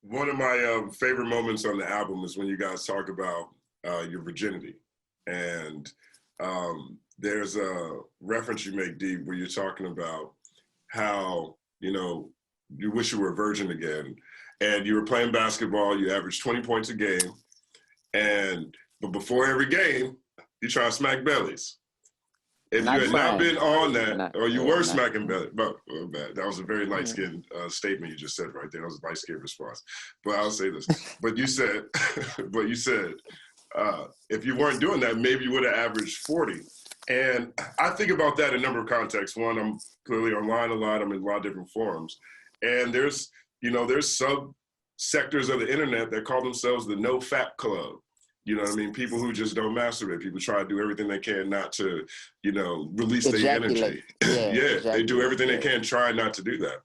One of my favorite moments on the album is when you guys talk about your virginity. And there's a reference you make, Dee, where you're talking about how, you know, you wish you were a virgin again. And you were playing basketball, you averaged 20 points a game. But before every game, you try to smack bellies. If you had not been on that, or you were smacking belly, but that was a very light-skinned statement you just said right there. That was a light-skinned response. But I'll say this. But you said, if you weren't doing that, maybe you would have averaged 40. And I think about that in a number of contexts. One, I'm clearly online a lot. I'm in a lot of different forums. And there's sub-sectors of the internet that call themselves the no-fap club. You know what I mean? People who just don't masturbate. People try to do everything they can not to, you know, release their energy. Yeah, they do everything they can, try not to do that.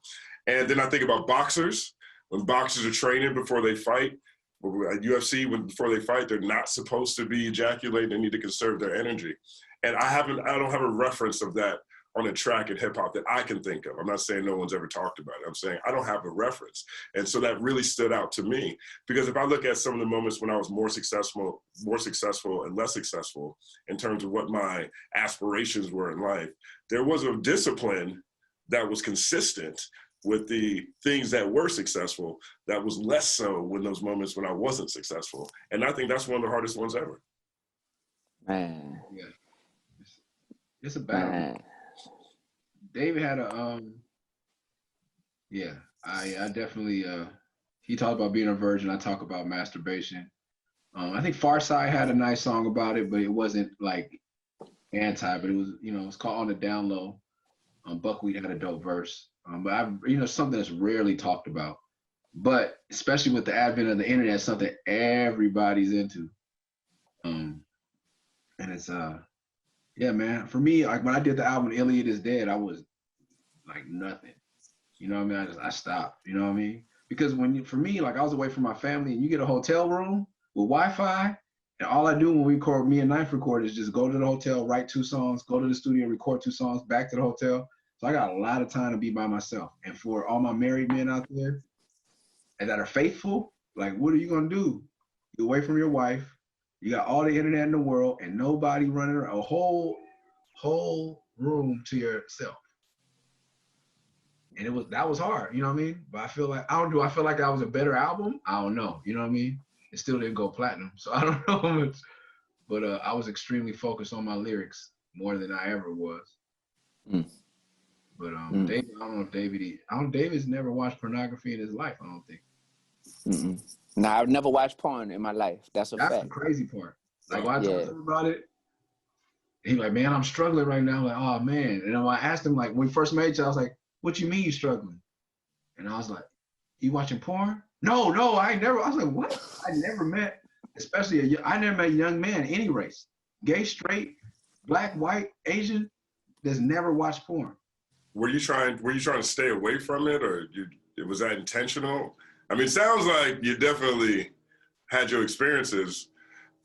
And then I think about boxers. When boxers are training before they fight, at UFC, before they fight, they're not supposed to be ejaculating. They need to conserve their energy. And I don't have a reference of that on a track in hip hop that I can think of. I'm not saying no one's ever talked about it. I'm saying I don't have a reference. And so that really stood out to me, because if I look at some of the moments when I was more successful and less successful in terms of what my aspirations were in life, there was a discipline that was consistent with the things that were successful that was less so when those moments when I wasn't successful. And I think that's one of the hardest ones ever. Man. Yeah. It's a battle. David had a, I definitely, he talked about being a virgin. I talk about masturbation. I think Farside had a nice song about it, but it wasn't like anti, but it was, you know, it's called On the Down Low. Buckwheat had a dope verse. But something that's rarely talked about, but especially with the advent of the internet, something everybody's into. And it's, yeah, man. For me, like when I did the album Iliad is Dead, I was like nothing. You know what I mean? I stopped. You know what I mean? Because for me, like I was away from my family, and you get a hotel room with Wi-Fi, and all I do when we record, me and Knife record, is just go to the hotel, write 2 songs, go to the studio, record 2 songs, back to the hotel. So I got a lot of time to be by myself. And for all my married men out there and that are faithful, like what are you gonna do? You're away from your wife. You got all the internet in the world and nobody running around, a whole room to yourself. And that was hard, you know what I mean? But I feel like, I feel like that was a better album? I don't know, you know what I mean? It still didn't go platinum, so I don't know how much. But I was extremely focused on my lyrics more than I ever was. But David, I don't know if David's never watched pornography in his life, I don't think. No, I've never watched porn in my life. That's fact. That's the crazy part. Like when I talked to him about it, he's like, man, I'm struggling right now. I'm like, oh man. And then when I asked him, like when we first met each other, I was like, what you mean you struggling? And I was like, you watching porn? No, I was like, what? I never met, I never met a young man, any race, gay, straight, black, white, Asian, that's never watched porn. Were you trying to stay away from it, or was that intentional? I mean, it sounds like you definitely had your experiences,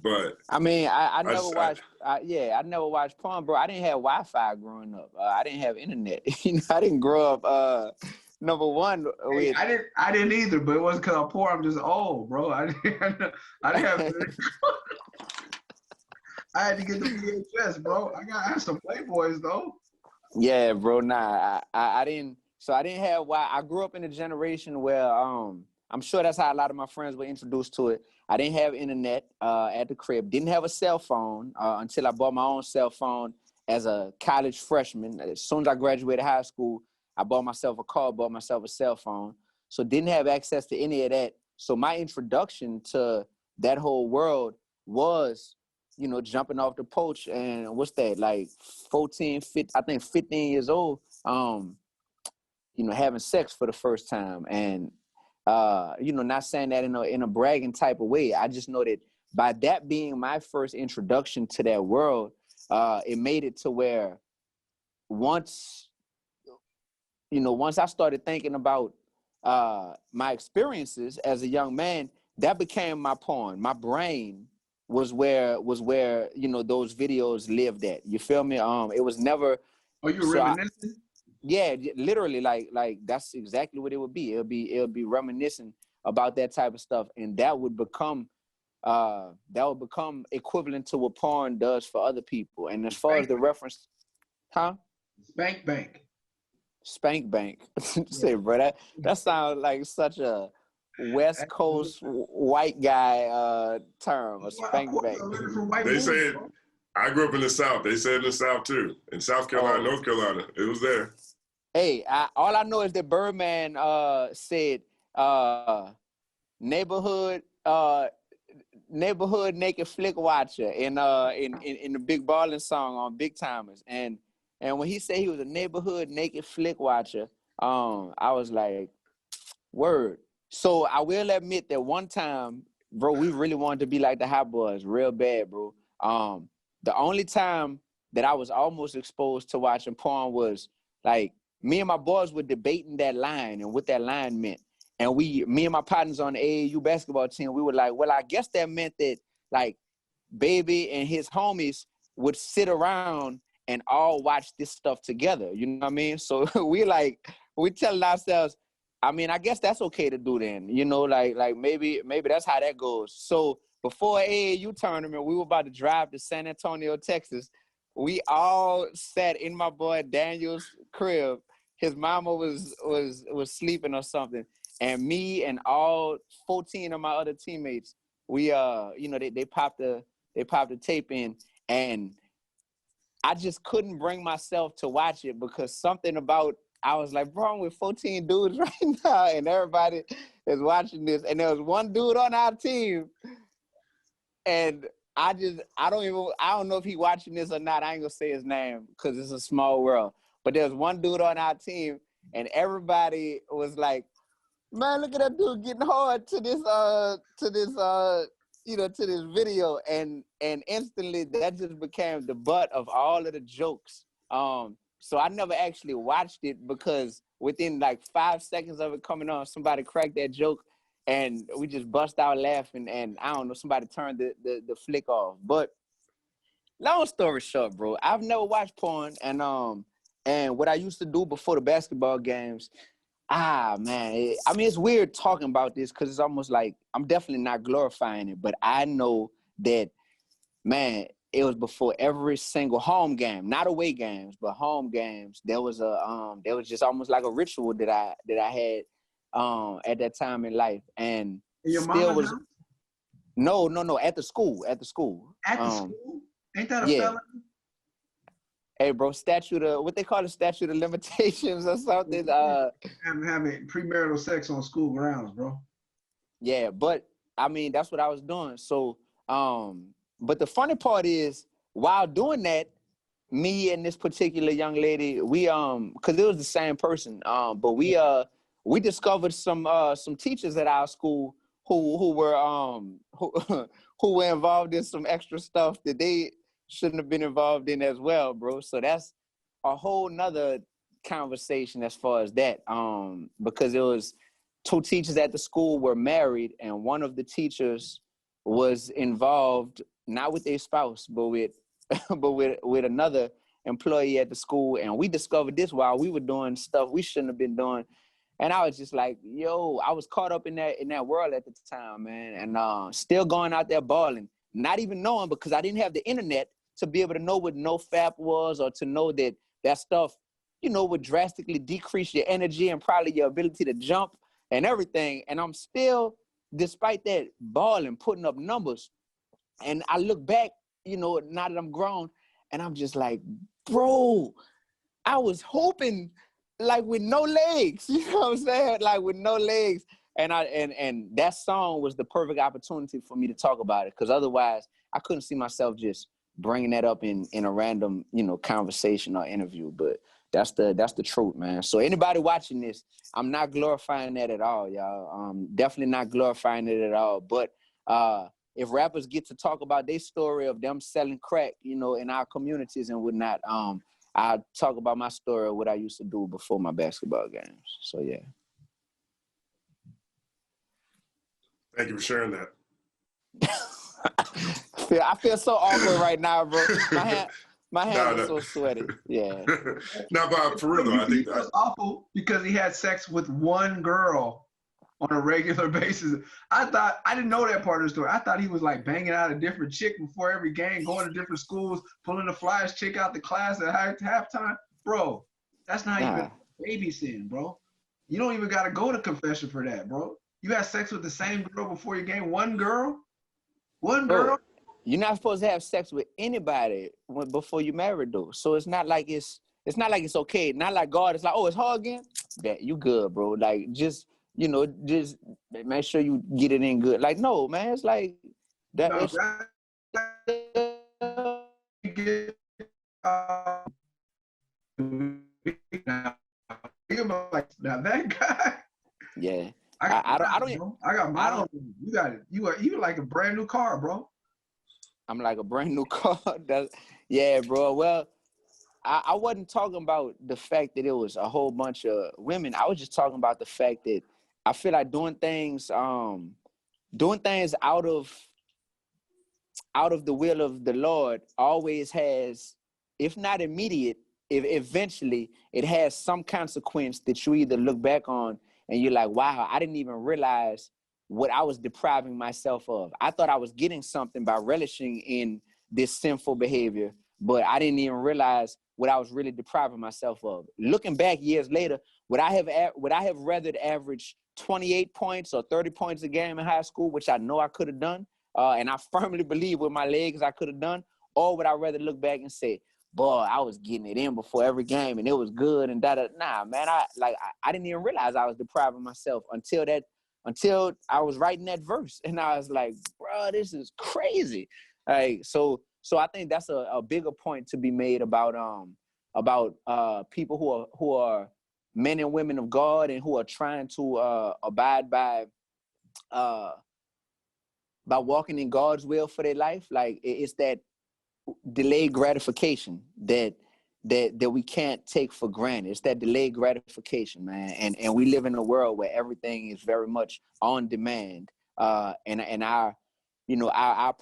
but I mean, I never watched. I never watched porn, bro. I didn't have Wi-Fi growing up. I didn't have internet. You know, I didn't grow up. Number one, hey, I didn't either, but it wasn't because I'm poor. I'm just old, bro. I didn't have. I had to get the VHS, bro. I had some Playboys though. Yeah, bro. Nah, I didn't. So I didn't have I grew up in a generation where I'm sure that's how a lot of my friends were introduced to it. I didn't have internet at the crib. Didn't have a cell phone until I bought my own cell phone as a college freshman. As soon as I graduated high school, I bought myself a car, bought myself a cell phone. So didn't have access to any of that. So my introduction to that whole world was, you know, jumping off the porch and what's that, like 14, 15, I think 15 years old, you know, having sex for the first time. And, you know, not saying that in a bragging type of way. I just know that by that being my first introduction to that world, it made it to where once I started thinking about my experiences as a young man, that became my porn. My brain was where you know those videos lived at. You feel me? It was never. Oh, you were reminiscing? Yeah, literally, like that's exactly what it would be. It'll be reminiscing about that type of stuff, and that would become equivalent to what porn does for other people. And as far as the reference, Spank Bank. Spank Bank. Say, bro, that sounds like such a West Coast white guy term, a spank bank. They say I grew up in the South. They said in the South too. In South Carolina, North Carolina, it was there. Hey, all I know is that Birdman said neighborhood naked flick watcher in the Big Ballin' song on Big Timers, and when he said he was a neighborhood naked flick watcher, I was like, word. So I will admit that one time, bro, we really wanted to be like the Hot Boys real bad, bro. The only time that I was almost exposed to watching porn was like me and my boys were debating that line and what that line meant. And me and my partners on the AAU basketball team, we were like, well, I guess that meant that like Baby and his homies would sit around and all watch this stuff together. You know what I mean? So we telling ourselves, I mean, I guess that's okay to do then, you know, like maybe that's how that goes. So before AAU tournament, we were about to drive to San Antonio, Texas. We all sat in my boy Daniel's crib. His mama was sleeping or something, and me and all 14 of my other teammates, we they popped the tape in, and I just couldn't bring myself to watch it because something about. I was like, bro, I'm with 14 dudes right now, and everybody is watching this. And there was one dude on our team, and I don't know if he watching this or not. I ain't gonna say his name because it's a small world. But there's one dude on our team, and everybody was like, man, look at that dude getting hard to this video. And instantly that just became the butt of all of the jokes. So I never actually watched it because within like 5 seconds of it coming on, somebody cracked that joke and we just bust out laughing, and I don't know, somebody turned the flick off. But long story short, bro, I've never watched porn, and what I used to do before the basketball games, man, it's weird talking about this because it's almost like I'm definitely not glorifying it, but I know that, man, it was before every single home game, not away games, but home games. There was just almost like a ritual that I had at that time in life, and your still was. house? No, at the school. At the school? Ain't that a felony? Hey, bro, what they call the statute of limitations or something. Having premarital sex on school grounds, bro. Yeah, but I mean that's what I was doing. So, but the funny part is, while doing that, me and this particular young lady, we because it was the same person, but we discovered some teachers at our school who were involved in some extra stuff that they shouldn't have been involved in as well, bro. So that's a whole nother conversation as far as that, because it was 2 teachers at the school were married, and one of the teachers was involved not with their spouse, but with another employee at the school, and we discovered this while we were doing stuff we shouldn't have been doing. And I was just like, yo, I was caught up in that world at the time, man, and still going out there balling, not even knowing, because I didn't have the internet to be able to know what NoFap was, or to know that stuff, would drastically decrease your energy and probably your ability to jump and everything. And I'm still, despite that, balling, putting up numbers. And I look back, now that I'm grown, and I'm just like, bro, I was hoping like with no legs, you know what I'm saying? Like with no legs. And that song was the perfect opportunity for me to talk about it, because otherwise I couldn't see myself just bringing that up in a random, conversation or interview. But that's the truth, man. So anybody watching this, I'm not glorifying that at all, y'all. Definitely not glorifying it at all. But if rappers get to talk about their story of them selling crack, in our communities and whatnot, I'll talk about my story of what I used to do before my basketball games. So yeah. Thank you for sharing that. I feel so awkward right now, bro. My hands are so sweaty. Yeah. No, but for real though, I think that's awful, because he had sex with one girl on a regular basis. I didn't know that part of the story. I thought he was like banging out a different chick before every game, going to different schools, pulling the flyest chick out the class at halftime. Bro, that's not even babysitting, bro. You don't even got to go to confession for that, bro. You had sex with the same girl before your game? One girl? One girl? You're not supposed to have sex with anybody before you married, though. So it's not like it's okay. Not like God. It's like, oh, it's her again. That you good, bro. Like just just make sure you get it in good. Like no, man. It's like that. Now that guy. Yeah. I got my own. You got it. You like a brand new car, bro. I'm like a brand new car. Yeah, bro. Well, I wasn't talking about the fact that it was a whole bunch of women. I was just talking about the fact that I feel like doing things out of the will of the Lord always has, if not immediate, eventually it has some consequence that you either look back on and you're like, wow, I didn't even realize what I was depriving myself of. I thought I was getting something by relishing in this sinful behavior, but I didn't even realize what I was really depriving myself of. Looking back years later, would I have rather averaged 28 points or 30 points a game in high school, which I know I could have done, and I firmly believe with my legs I could have done, or would I rather look back and say, boy, I was getting it in before every game and it was good and da-da. Nah, man, I didn't even realize I was depriving myself until I was writing that verse. And I was like, bro, this is crazy. Like, so I think that's a bigger point to be made about people who are men and women of God and who are trying to abide by walking in God's will for their life. Like it's that delayed gratification that we can't take for granted. It's that delayed gratification, man. And we live in a world where everything is very much on demand. And our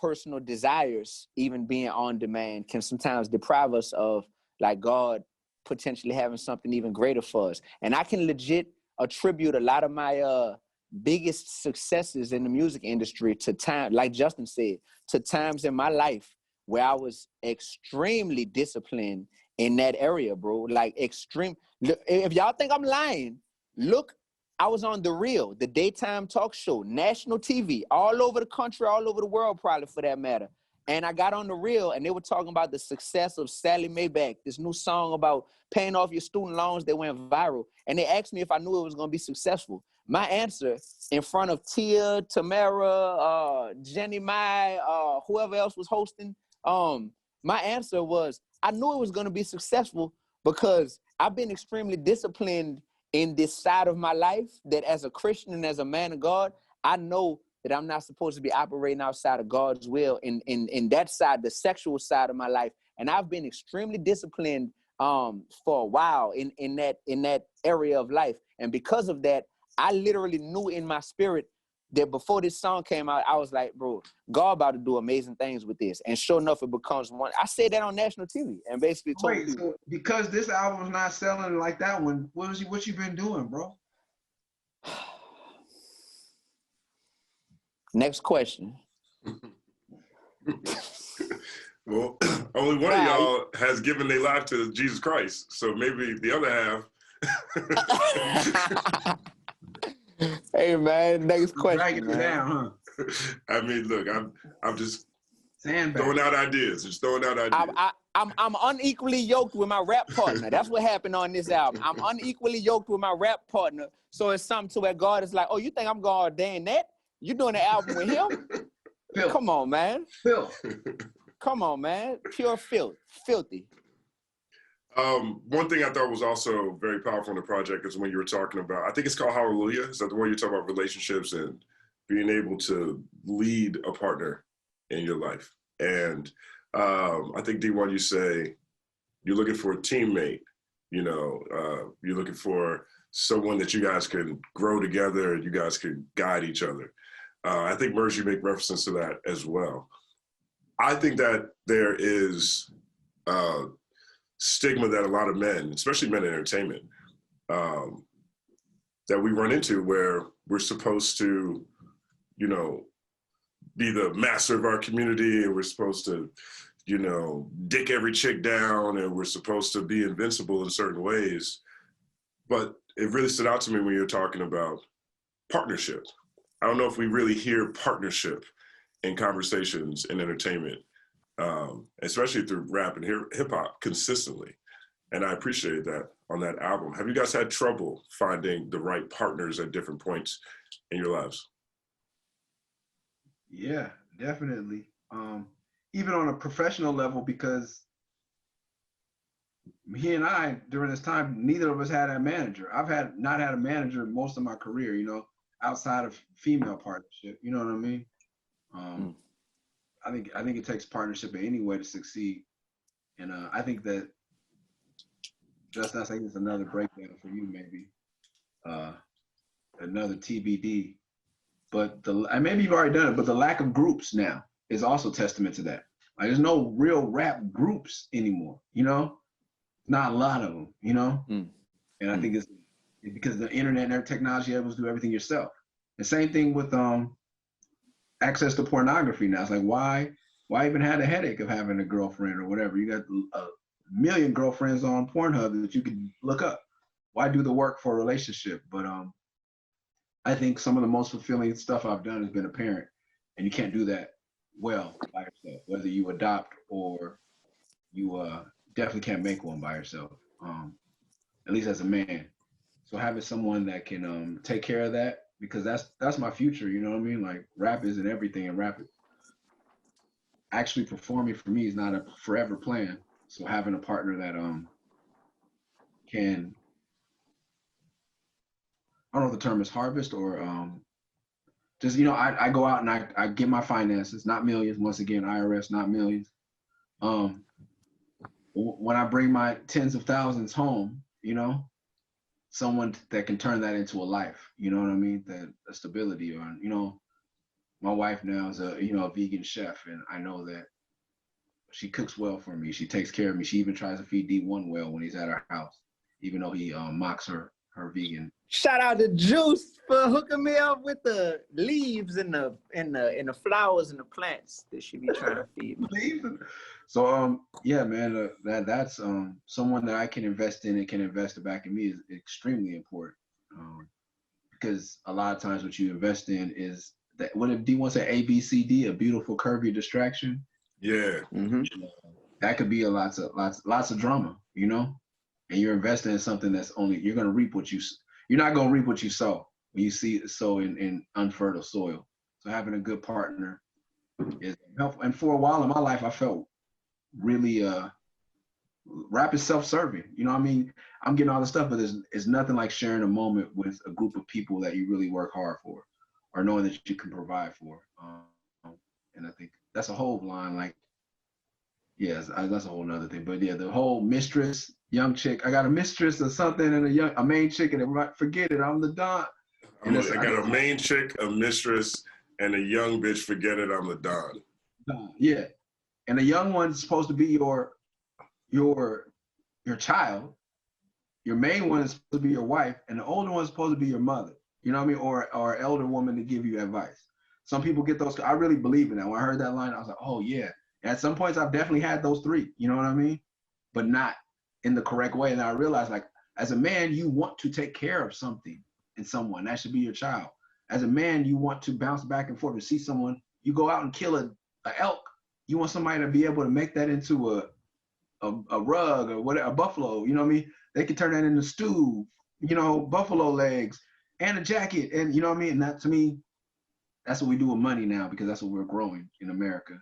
personal desires, even being on demand, can sometimes deprive us of like God potentially having something even greater for us. And I can legit attribute a lot of my biggest successes in the music industry to time, like Justin said, to times in my life where I was extremely disciplined in that area, bro. Like extreme. If y'all think I'm lying, look, I was on The Real, the daytime talk show, national TV, all over the country, all over the world, probably for that matter. And I got on The Real and they were talking about the success of Sally Maybach, this new song about paying off your student loans that went viral. And they asked me if I knew it was gonna be successful. My answer in front of Tia, Tamara, Jenny Mai, whoever else was hosting, my answer was, I knew it was going to be successful because I've been extremely disciplined in this side of my life that as a Christian and as a man of God, I know that I'm not supposed to be operating outside of God's will in that side, the sexual side of my life. And I've been extremely disciplined for a while in that area of life. And because of that, I literally knew in my spirit that before this song came out, I was like, bro, God about to do amazing things with this. And sure enough, it becomes one. I said that on national TV and basically told people. So because this album's not selling like that one, what you been doing, bro? Next question. Well, only one of y'all has given their life to Jesus Christ. So maybe the other half. Hey man, next question. Dragging it down, huh? I mean, look, I'm just throwing out ideas. Just throwing out ideas. I'm unequally yoked with my rap partner. That's what happened on this album. I'm unequally yoked with my rap partner. So it's something to where God is like, oh, you think I'm gonna ordain that? You doing the album with him? Filth. Come on, man. Filth. Come on, man. Pure filth. Filthy. One thing I thought was also very powerful in the project is when you were talking about, I think it's called Hallelujah. Is that the one you're talking about relationships and being able to lead a partner in your life? And I think D1, you say you're looking for a teammate, you're looking for someone that you guys can grow together and you guys can guide each other. I think Murs, you make references to that as well. I think that there is stigma that a lot of men, especially men in entertainment, that we run into where we're supposed to, you know, be the master of our community, and we're supposed to, you know, dick every chick down, and we're supposed to be invincible in certain ways. But it really stood out to me when you're talking about partnership. I don't know if we really hear partnership in conversations in entertainment, especially through rap and hip hop consistently. And I appreciate that on that album. Have you guys had trouble finding the right partners at different points in your lives? Yeah, definitely. Even on a professional level, because he and I, during this time, neither of us had a manager. I've not had a manager most of my career, you know, outside of female partnership. You know what I mean? I think it takes partnership in any way to succeed. And I think that Justin, I think it's another breakdown for you, maybe. Another TBD. But and maybe you've already done it, but the lack of groups now is also testament to that. Like, there's no real rap groups anymore, you know? Not a lot of them, you know? And I think it's because the internet and their technology able to do everything yourself. The same thing with access to pornography now. It's like, why even have the headache of having a girlfriend or whatever? You got a million girlfriends on Pornhub that you can look up. Why do the work for a relationship? But I think some of the most fulfilling stuff I've done has been a parent, and you can't do that well by yourself, whether you adopt or you definitely can't make one by yourself, at least as a man. So having someone that can take care of that, because that's my future, you know what I mean? Like, rap isn't everything, and rap actually performing for me is not a forever plan. So having a partner that can, I don't know if the term is harvest or just, you know, I go out and I get my finances, not millions. Once again, IRS, not millions. When I bring my tens of thousands home, you know, someone that can turn that into a life, you know what I mean? That a stability, or, you know, my wife now is a vegan chef, and I know that she cooks well for me. She takes care of me. She even tries to feed D1 well when he's at our house, even though he mocks her vegan. Shout out to Juice for hooking me up with the leaves and the flowers and the plants that she be trying to feed me. So yeah, man, that's someone that I can invest in and can invest back in me is extremely important. Because a lot of times what you invest in is that, what did D1 say, ABCD, a beautiful curvy distraction? Yeah. That could be lots of drama, you know? And you're investing in something that's you're gonna reap what you're not gonna reap what you sow when you sow in unfertile soil. So having a good partner is helpful. And for a while in my life, I felt really rap is self-serving. You know what I mean? I'm getting all this stuff, but it's nothing like sharing a moment with a group of people that you really work hard for, or knowing that you can provide for. And I think that's a whole line, like, yeah, that's a whole nother thing. But yeah, the whole mistress, young chick, I got a mistress or something, and a main chick, and everybody, forget it, I'm the Don. I got a main chick, a mistress, and a young bitch, forget it, I'm the Don. Yeah. And the young one's supposed to be your child. Your main one is supposed to be your wife, and the older one is supposed to be your mother. You know what I mean? Or an elder woman to give you advice. Some people get those. I really believe in that. When I heard that line, I was like, oh yeah. And at some points, I've definitely had those three. You know what I mean? But not in the correct way. And I realized, like, as a man, you want to take care of something and someone. That should be your child. As a man, you want to bounce back and forth and see someone. You go out and kill a elk. You want somebody to be able to make that into a rug or whatever, a buffalo. You know what I mean? They can turn that into stew. You know, buffalo legs and a jacket. And you know what I mean? And that, to me, that's what we do with money now, because that's what we're growing in America.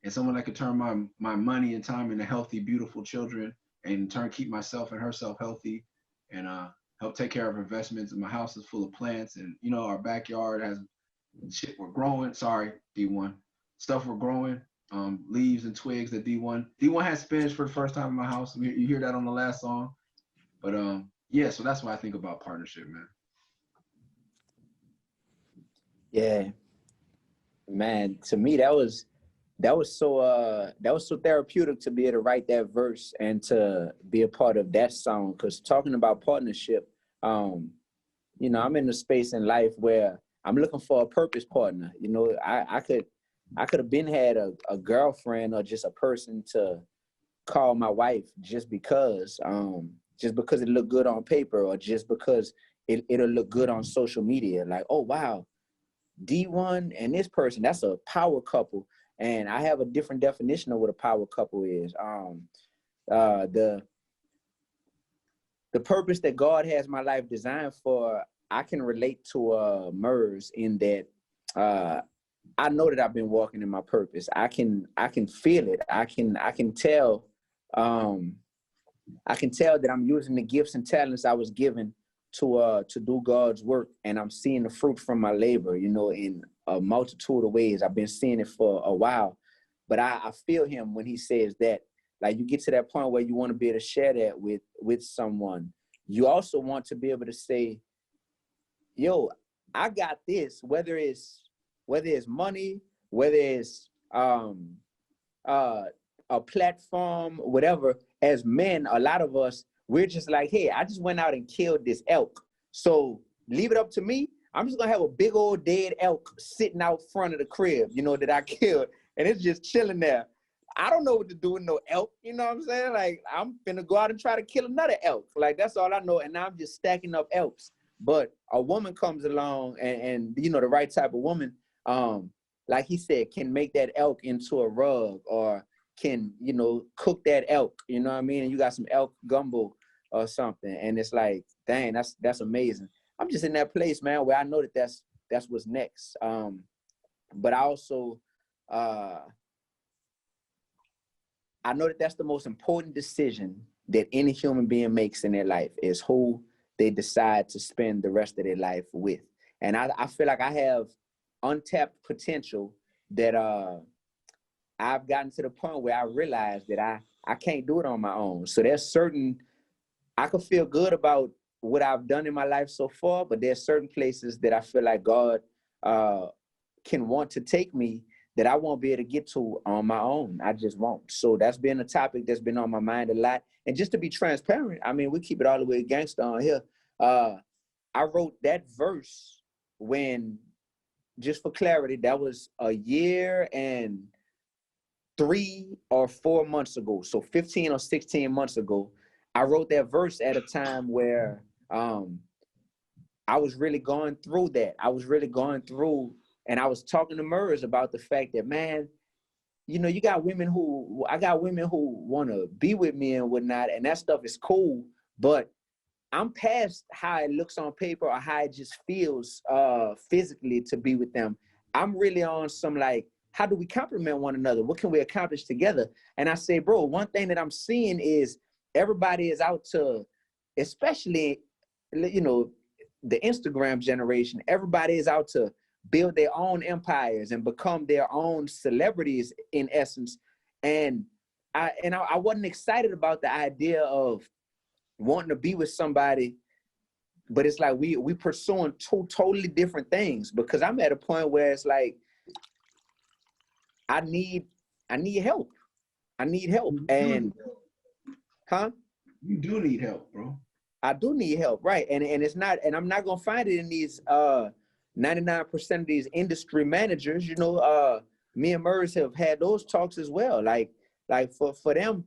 And someone that could turn my money and time into healthy, beautiful children, and in turn keep myself and herself healthy, and help take care of investments. And my house is full of plants, and you know, our backyard has shit we're growing. Sorry, D1. Stuff we're growing, leaves and twigs that D1 has spinach for the first time in my house. You hear that on the last song. But yeah, so that's what I think about partnership, man. Yeah, man, to me that was so therapeutic to be able to write that verse and to be a part of that song. Because talking about partnership, you you know, I'm in a space in life where I'm looking for a purpose partner. You know, I could have been had a girlfriend or just a person to call my wife just because it looked good on paper, or just because it'll look good on social media. Like, oh wow, D1 and this person, that's a power couple. And I have a different definition of what a power couple is. The purpose that God has my life designed for, I can relate to Murs in that I know that I've been walking in my purpose. I can feel it. I can tell that I'm using the gifts and talents I was given to do God's work, and I'm seeing the fruit from my labor, you know, in a multitude of ways. I've been seeing it for a while, but I feel him when he says that, like, you get to that point where you want to be able to share that with someone. You also want to be able to say, yo, I got this, whether it's money, whether it's a platform, whatever. As men, a lot of us, we're just like, hey, I just went out and killed this elk, so leave it up to me. I'm just gonna have a big old dead elk sitting out front of the crib, you know, that I killed, and it's just chilling there. I don't know what to do with no elk, you know what I'm saying? Like, I'm finna go out and try to kill another elk. Like, that's all I know, and now I'm just stacking up elks. But a woman comes along, and you know, the right type of woman, like he said, can make that elk into a rug, or can, you know, cook that elk, you know what I mean? And you got some elk gumbo or something, and it's like, dang, that's amazing. I'm just in that place, man, where I know that that's what's next. But I also, I know that that's the most important decision that any human being makes in their life, is who they decide to spend the rest of their life with. And I feel like I have untapped potential that I've gotten to the point where I realize that I can't do it on my own. So there's certain, I can feel good about what I've done in my life so far, but there's certain places that I feel like God can want to take me that I won't be able to get to on my own. I just won't. So that's been a topic that's been on my mind a lot. And just to be transparent, I mean, we keep it all the way gangster on here. I wrote that verse when, just for clarity, that was a year and 3 or 4 months ago. So 15 or 16 months ago, I wrote that verse at a time where I was really going through that. I was really going through, and I was talking to Murs about the fact that, man, you know, I got women who want to be with me and whatnot, and that stuff is cool, but I'm past how it looks on paper or how it just feels physically to be with them. I'm really on some, like, how do we complement one another? What can we accomplish together? And I say, bro, one thing that I'm seeing is everybody is out to, especially, you know, the Instagram generation, everybody is out to build their own empires and become their own celebrities in essence. And I wasn't excited about the idea of wanting to be with somebody, but it's like we pursuing two totally different things, because I'm at a point where it's like, I need help. I need help. And you do need help, bro. I do need help, right? And it's not, and I'm not gonna find it in these 99% of these industry managers. You know, me and Murs have had those talks as well. Like for them,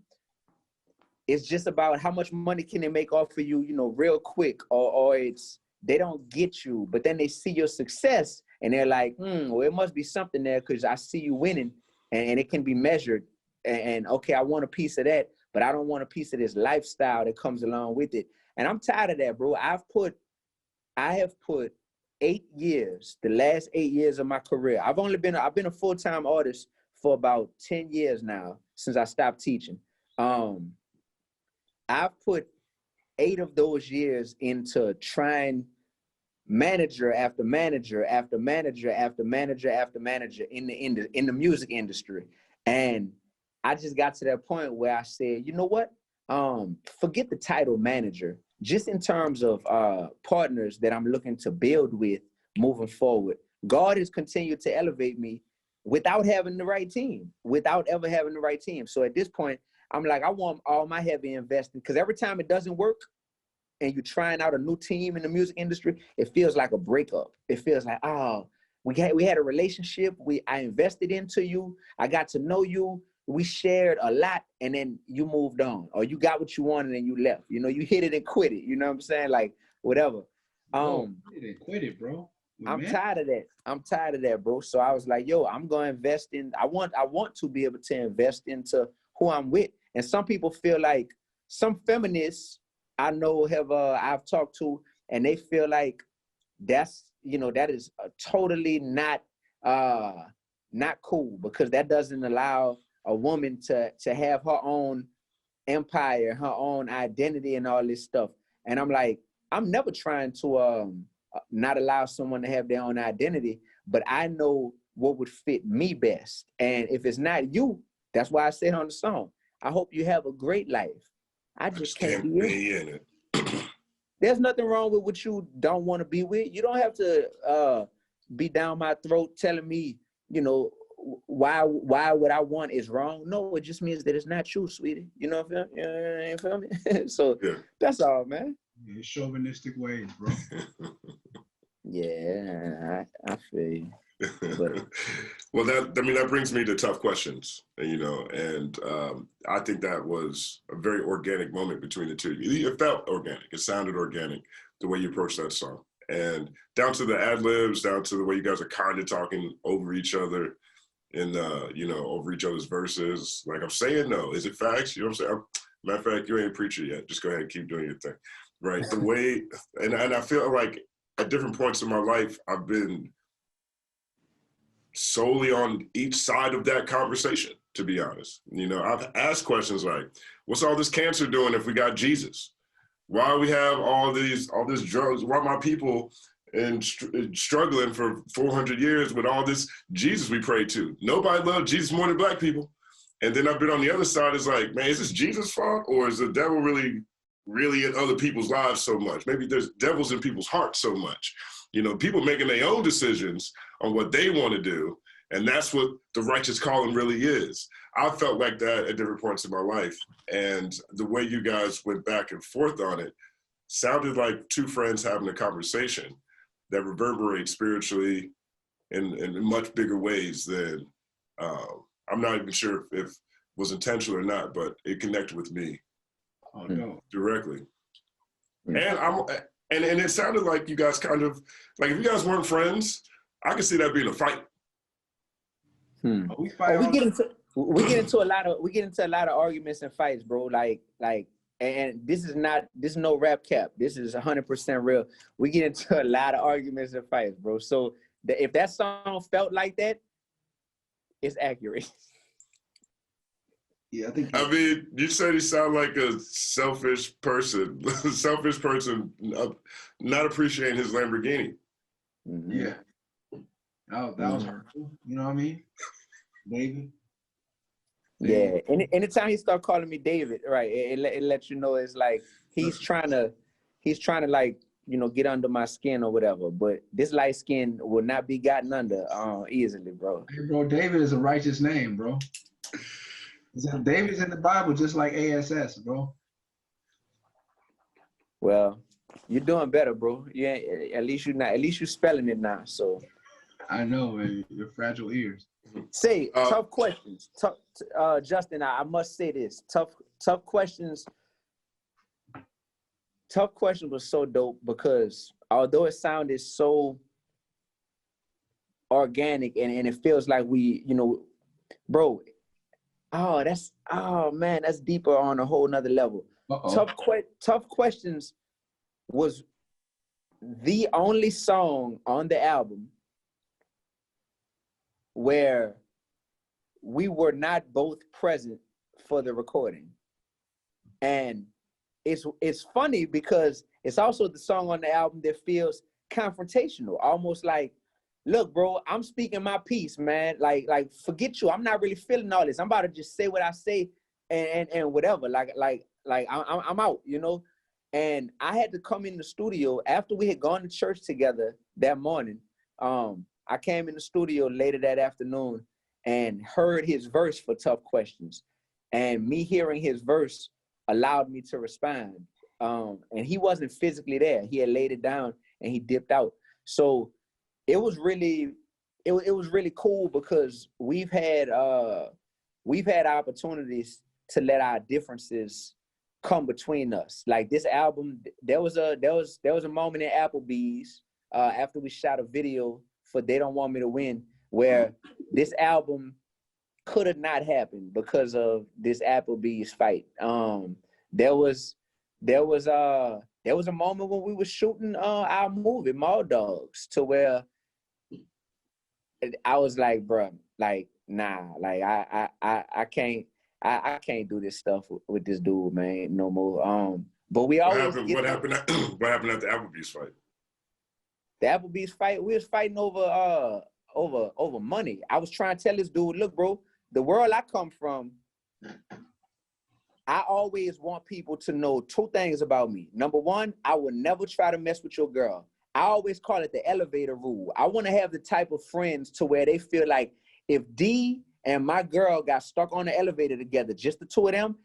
it's just about how much money can they make off of you, you know, real quick, or it's, they don't get you, but then they see your success and they're like, well, it must be something there, because I see you winning, and it can be measured. And okay, I want a piece of that, but I don't want a piece of this lifestyle that comes along with it. And I'm tired of that, bro. I have put 8 years, the last 8 years of my career. I've been a full-time artist for about 10 years now, since I stopped teaching. I've put 8 of those years into trying manager after manager after manager after manager after manager in the music industry. And I just got to that point where I said, you know what? Forget the title manager. Just in terms of partners that I'm looking to build with moving forward, God has continued to elevate me without having the right team, without ever having the right team. So at this point, I'm like, I want all my heavy investing, because every time it doesn't work, and you're trying out a new team in the music industry, it feels like a breakup. It feels like, oh, we had a relationship. I invested into you. I got to know you. We shared a lot, and then you moved on, or you got what you wanted and you left. You know, you hit it and quit it. You know what I'm saying? Like, whatever. Hit it and quit it, bro. Tired of that. I'm tired of that, bro. So I was like, yo, I'm gonna invest in. I want to be able to invest into who I'm with. And some people feel like, some feminists I know I've talked to, and they feel like that is totally not cool, because that doesn't allow a woman to have her own empire, her own identity, and all this stuff. And I'm like, I'm never trying to not allow someone to have their own identity, but I know what would fit me best. And if it's not you, that's why I said on the song, I hope you have a great life. I just can't be in it. There's nothing wrong with what you don't want to be with. You don't have to be down my throat telling me, you know, why what I want is wrong. No, it just means that it's not you, sweetie. You know what I feel me? So yeah. That's all, man. Yeah, chauvinistic ways, bro. Yeah, I feel you. But, well, that brings me to tough questions, you know, and I think that was a very organic moment between the two. It felt organic. It sounded organic, the way you approached that song. And down to the ad-libs, down to the way you guys are kind of talking over each other and, you know, over each other's verses. Like, I'm saying no. Is it facts? You know what I'm saying? Matter of fact, you ain't a preacher yet. Just go ahead and keep doing your thing. Right? The way, and I feel like at different points in my life, I've been solely on each side of that conversation, to be honest. You know, I've asked questions like, what's all this cancer doing if we got Jesus? Why we have all this drugs? Why my people struggling for 400 years with all this Jesus we pray to? Nobody loved Jesus more than Black people. And then I've been on the other side, it's like, man, is this Jesus' fault, or is the devil really in other people's lives so much? Maybe there's devils in people's hearts so much. You know, people making their own decisions on what they want to do, and that's what the righteous calling really is. I felt like that at different points in my life, and the way you guys went back and forth on it sounded like two friends having a conversation that reverberates spiritually in much bigger ways than, I'm not even sure if it was intentional or not, but it connected with me directly. And And it sounded like you guys kind of, like if you guys weren't friends, I could see that being a fight. We get into a lot of arguments and fights, bro. And this is no rap cap. This is 100% real. We get into a lot of arguments and fights, bro. So if that song felt like that, it's accurate. Yeah, I mean, you said he sounded like a selfish person, not appreciating his Lamborghini. Yeah, that was hurtful. You know what I mean, David? Yeah, anytime he start calling me David, right? It lets you know it's like he's trying to like, you know, get under my skin or whatever. But this light skin will not be gotten under easily, bro. Hey, bro, David is a righteous name, bro. David's in the Bible just like ASS, bro. Well, you're doing better, bro. Yeah, at least you're spelling it now. So I know, man. Your fragile ears. Say tough questions. Justin, I must say this. Tough questions. Tough question was so dope because although it sounded so organic and it feels like we, you know, bro. Man, that's deeper on a whole nother level. Tough Questions was the only song on the album where we were not both present for the recording. And it's funny because it's also the song on the album that feels confrontational, almost like, look, bro, I'm speaking my piece, man. Like, forget you. I'm not really feeling all this. I'm about to just say what I say and whatever. Like, I'm out, you know? And I had to come in the studio after we had gone to church together that morning. I came in the studio later that afternoon and heard his verse for Tough Questions. And me hearing his verse allowed me to respond. and he wasn't physically there. He had laid it down and he dipped out. So it was really cool because we've had opportunities to let our differences come between us. Like this album, there was a moment in Applebee's after we shot a video for They Don't Want Me to Win, where this album could have not happened because of this Applebee's fight. There was a moment when we were shooting our movie Mall Dogs, to where I was like, bruh, like, nah, like I can't do this stuff with this dude, man, no more. But we always what happened at the Applebee's fight? The Applebee's fight, we was fighting over money. I was trying to tell this dude, look, bro, the world I come from, I always want people to know two things about me. Number one, I will never try to mess with your girl. I always call it the elevator rule. I want to have the type of friends to where they feel like if D and my girl got stuck on the elevator together, just the two of them,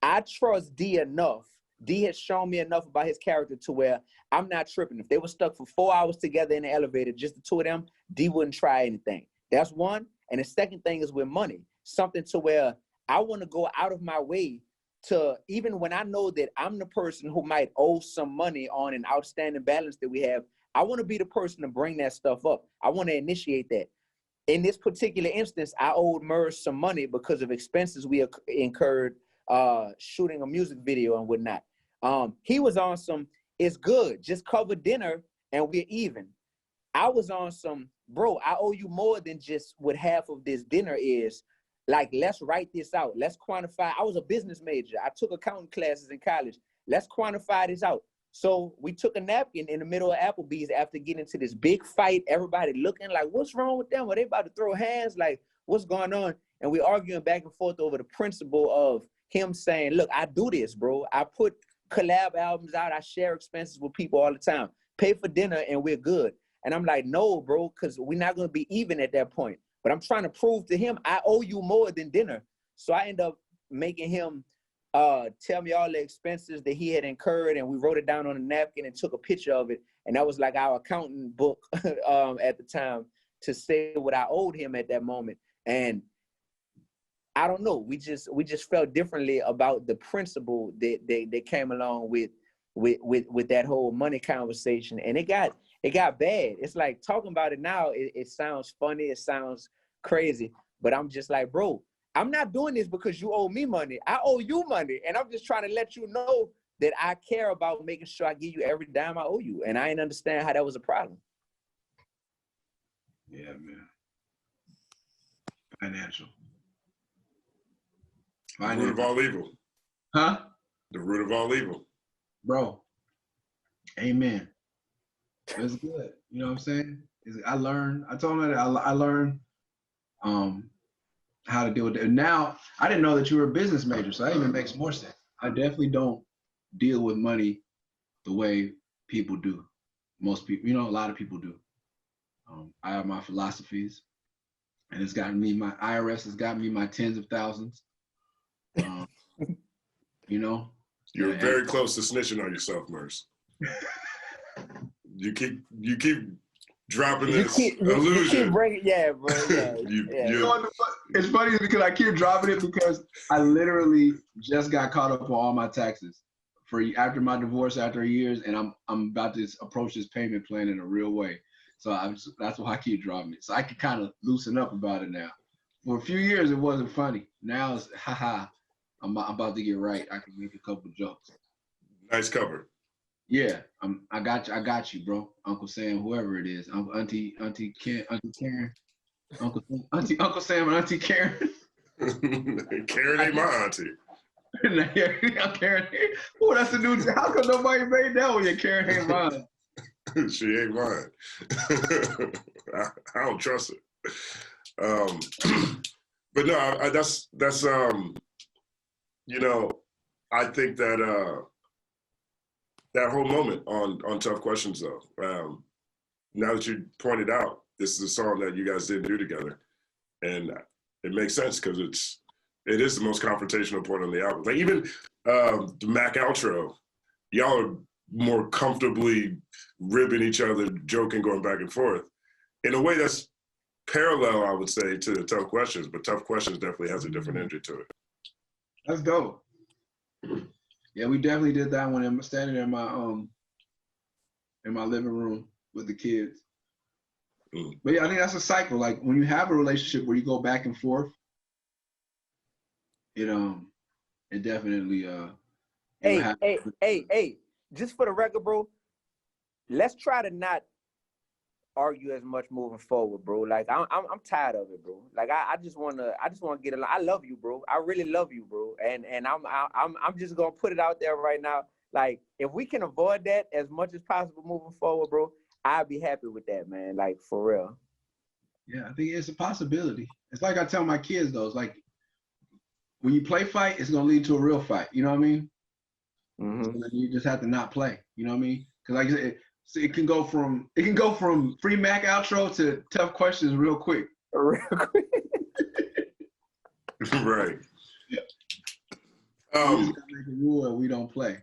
I trust D enough. D has shown me enough about his character to where I'm not tripping. If they were stuck for 4 hours together in the elevator, just the two of them, D wouldn't try anything. That's one. And the second thing is with money. Something to where I want to go out of my way to, even when I know that I'm the person who might owe some money on an outstanding balance that we have, I want to be the person to bring that stuff up. I want to initiate that. In this particular instance, I owed Murs some money because of expenses we incurred shooting a music video and whatnot. He was on some, it's good, just cover dinner and we're even. I was on some, bro, I owe you more than just what half of this dinner is. Like, let's write this out. Let's quantify. I was a business major. I took accounting classes in college. Let's quantify this out. So we took a napkin in the middle of Applebee's after getting into this big fight. Everybody looking like, what's wrong with them? Are they about to throw hands? Like, what's going on? And we arguing back and forth over the principle of him saying, look, I do this, bro. I put collab albums out. I share expenses with people all the time. Pay for dinner and we're good. And I'm like, no, bro, because we're not going to be even at that point. But I'm trying to prove to him I owe you more than dinner. So I end up making him tell me all the expenses that he had incurred, and we wrote it down on a napkin and took a picture of it. And that was like our accounting book at the time to say what I owed him at that moment. And I don't know, we just felt differently about the principle that came along with that whole money conversation. And it got bad. It's like, talking about it now, it sounds funny, it sounds crazy, but I'm just like, bro, I'm not doing this because you owe me money. I owe you money. And I'm just trying to let you know that I care about making sure I give you every dime I owe you. And I didn't understand how that was a problem. Yeah, man. Financial. The root of all evil. Huh? The root of all evil. Bro. Amen. It's good. You know what I'm saying? I told him that I learned how to deal with it. And now, I didn't know that you were a business major, so that even makes more sense. I definitely don't deal with money the way people do. Most people, a lot of people do. I have my philosophies, and it's gotten me, my IRS has gotten me my tens of thousands. You're very close to snitching on yourself, Murs. You keep dropping this illusion. Bro. Yeah. It's funny because I keep dropping it because I literally just got caught up on all my taxes after my divorce after years, and I'm about to approach this payment plan in a real way. So that's why I keep dropping it. So I can kind of loosen up about it now. For a few years, it wasn't funny. Now it's haha. I'm about to get right. I can make a couple jokes. Nice cover. Yeah, I got you, bro. Uncle Sam, whoever it is, Auntie Karen, Uncle Sam and Auntie Karen. Karen ain't my auntie. Karen. Oh, that's a new. How come nobody made that one? Karen ain't mine. She ain't mine. I don't trust her. But no, that's I think that that whole moment on Tough Questions, though, now that you pointed out, this is a song that you guys didn't do together, and it makes sense because it is the most confrontational point on the album. Like even the Mac outro, y'all are more comfortably ribbing each other, joking, going back and forth. In a way that's parallel, I would say, to Tough Questions, but Tough Questions definitely has a different energy to it. That's dope. Yeah, we definitely did that one. I'm standing in my living room with the kids. But yeah, I think that's a cycle. Like when you have a relationship where you go back and forth, it definitely Hey, just for the record, bro, let's try to not argue as much moving forward, bro. Like I'm tired of it, bro. Like I just wanna get along. I love you, bro. I really love you, bro. And I'm just gonna put it out there right now. Like if we can avoid that as much as possible moving forward, bro, I'd be happy with that, man. Like for real. Yeah, I think it's a possibility. It's like I tell my kids though, it's like when you play fight, it's gonna lead to a real fight. You know what I mean? So then you just have to not play. You know what I mean? Because like I said, it can go from Free Mac outro to Tough Questions real quick. Real quick. Right. We just gotta make a rule and we don't play.